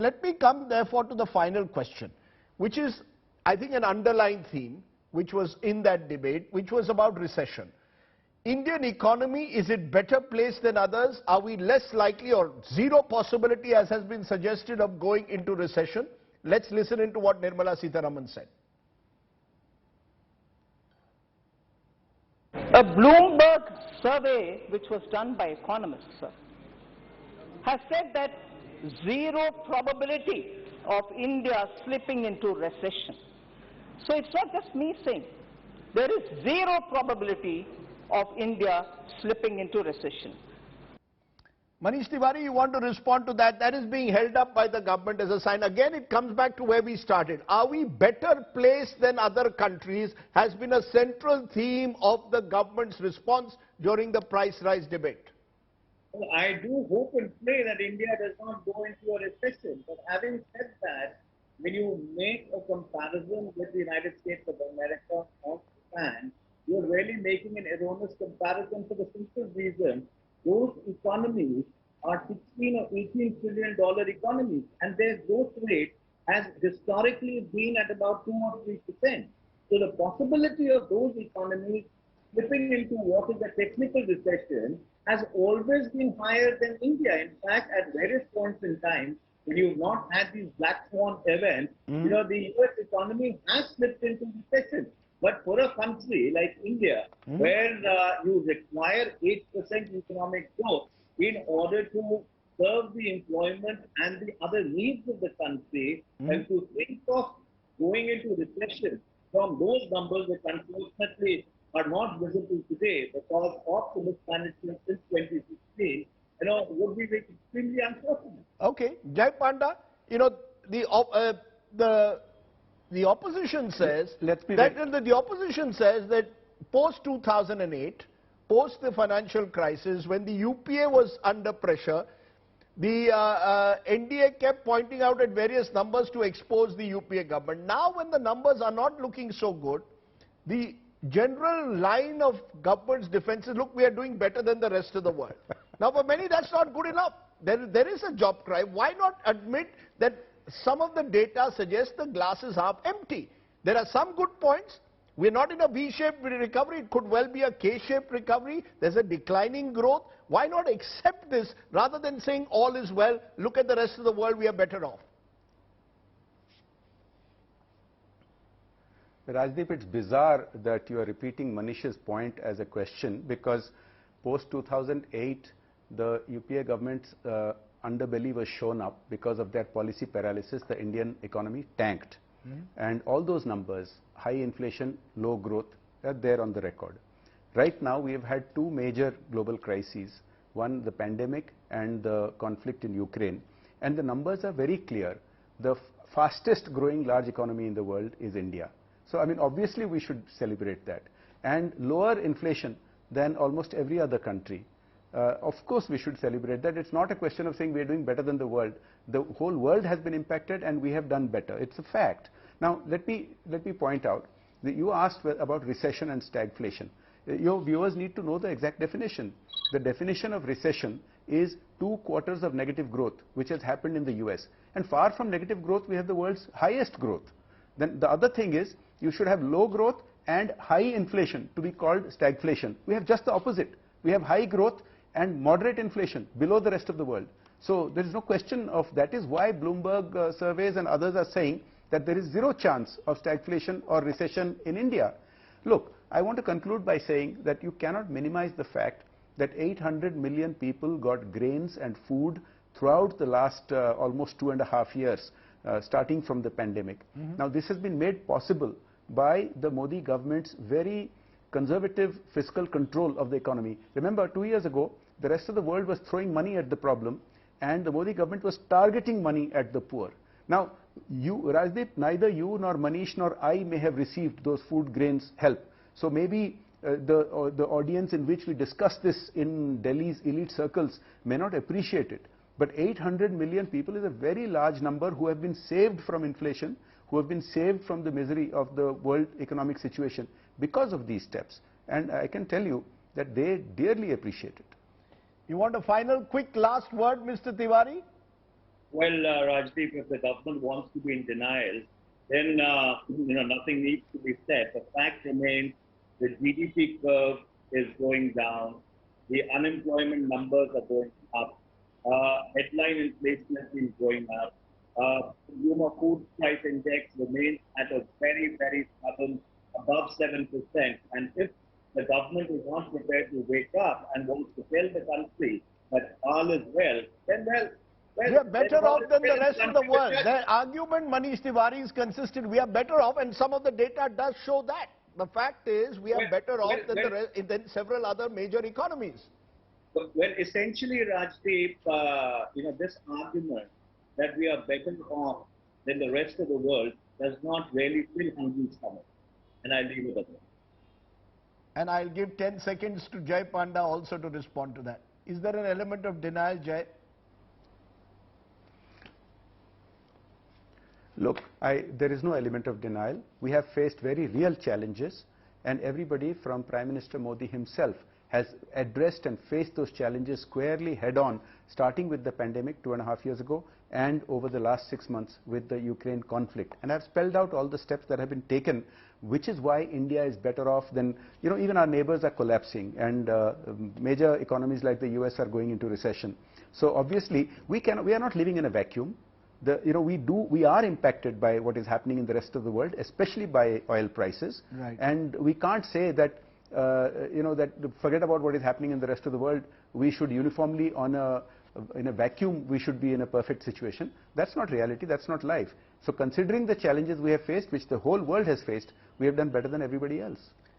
Let me come therefore to the final question, which is, I think, an underlying theme which was in that debate, which was about recession. Indian economy, is it better placed than others? Are we less likely or zero possibility, as has been suggested, of going into recession? Let's listen into what Nirmala Sitharaman said. A Bloomberg survey, which was done by economists, has said that zero probability of India slipping into recession. So it's not just me saying, there is zero probability of India slipping into recession. Manish Tiwari, you want to respond to that? That is being held up by the government as a sign. Again, it comes back to where we started. Are we better placed than other countries? Has been a central theme of the government's response during the price rise debate. Well, I do hope and pray that India does not go into a recession. But having said that, when you make a comparison with the United States of America or Japan, you're really making an erroneous comparison for the simple reason those economies are 16 or 18 trillion dollar economies, and their growth rate has historically been at about 2 or 3%. So the possibility of those economies slipping into what is a technical recession has always been higher than India. In fact, at various points in time, when you've not had these black swan events, the US economy has slipped into recession. But for a country like India, where you require 8% economic growth in order to serve the employment and the other needs of the country, and to think of going into recession from those numbers that unfortunately are not visible today because of the mismanagement since 2016, would be extremely unfortunate. Okay, Jai Panda, the opposition says the opposition says that post 2008, post the financial crisis, when the UPA was under pressure, the NDA kept pointing out at various numbers to expose the UPA government. Now, when the numbers are not looking so good, the general line of government's defense is, look, we are doing better than the rest of the world. Now, for many, that's not good enough. There is a job cry. Why not admit that some of the data suggests the glass is half empty? There are some good points. We're not in a V-shaped recovery. It could well be a K-shaped recovery. There's a declining growth. Why not accept this rather than saying all is well, look at the rest of the world, we are better off? Rajdeep, it's bizarre that you are repeating Manish's point as a question, because post-2008, the UPA government's underbelly was shown up because of their policy paralysis. The Indian economy tanked. And all those numbers, high inflation, low growth, are there on the record. Right now, we have had two major global crises. One, the pandemic, and the conflict in Ukraine. And the numbers are very clear. The fastest growing large economy in the world is India. So, I mean, obviously we should celebrate that. And lower inflation than almost every other country. Of course we should celebrate that. It's not a question of saying we are doing better than the world. The whole world has been impacted and we have done better. It's a fact. Now, let me point out that you asked about recession and stagflation. Your viewers need to know the exact definition. The definition of recession is 2 quarters of negative growth, which has happened in the US. And far from negative growth, we have the world's highest growth. Then the other thing is, you should have low growth and high inflation to be called stagflation. We have just the opposite. We have high growth and moderate inflation below the rest of the world. So there is no question of that. Is why Bloomberg surveys and others are saying that there is zero chance of stagflation or recession in India. Look, I want to conclude by saying that you cannot minimize the fact that 800 million people got grains and food throughout the last almost 2.5 years, starting from the pandemic. Now, this has been made possible by the Modi government's very conservative fiscal control of the economy. Remember, 2 years ago, the rest of the world was throwing money at the problem, and the Modi government was targeting money at the poor. Now, you, Rajdeep, neither you nor Manish nor I may have received those food grains help. So maybe the audience in which we discuss this in Delhi's elite circles may not appreciate it. But 800 million people is a very large number who have been saved from inflation, who have been saved from the misery of the world economic situation because of these steps. And I can tell you that they dearly appreciate it. You want a final quick last word, Mr. Tiwari? Well, Rajdeep, if the government wants to be in denial, then nothing needs to be said. The fact remains the GDP curve is going down, the unemployment numbers are going up, headline inflation has been going up, consumer food price index remains at a very, very stubborn above 7%. And if the government is not prepared to wake up and wants to tell the country that all is well, then we are better off than the rest of the world. The argument Manish Tiwari is consistent. We are better off, and some of the data does show that. The fact is, we are better off than several other major economies. Well, essentially, Rajdeep, this argument that we are better off than the rest of the world does not really fill hungry stomach. And I'll leave it at that. And I'll give 10 seconds to Jai Panda also to respond to that. Is there an element of denial, Jai? Look, there is no element of denial. We have faced very real challenges, and everybody from Prime Minister Modi himself has addressed and faced those challenges squarely head-on, starting with the pandemic 2.5 years ago and over the last 6 months with the Ukraine conflict. And I've spelled out all the steps that have been taken, which is why India is better off than, even our neighbors are collapsing, and major economies like the US are going into recession. So obviously, we are not living in a vacuum. We are impacted by what is happening in the rest of the world, especially by oil prices. Right. And we can't say that, forget about what is happening in the rest of the world, we should uniformly in a vacuum, we should be in a perfect situation. That's not reality, that's not life. So considering the challenges we have faced, which the whole world has faced, we have done better than everybody else.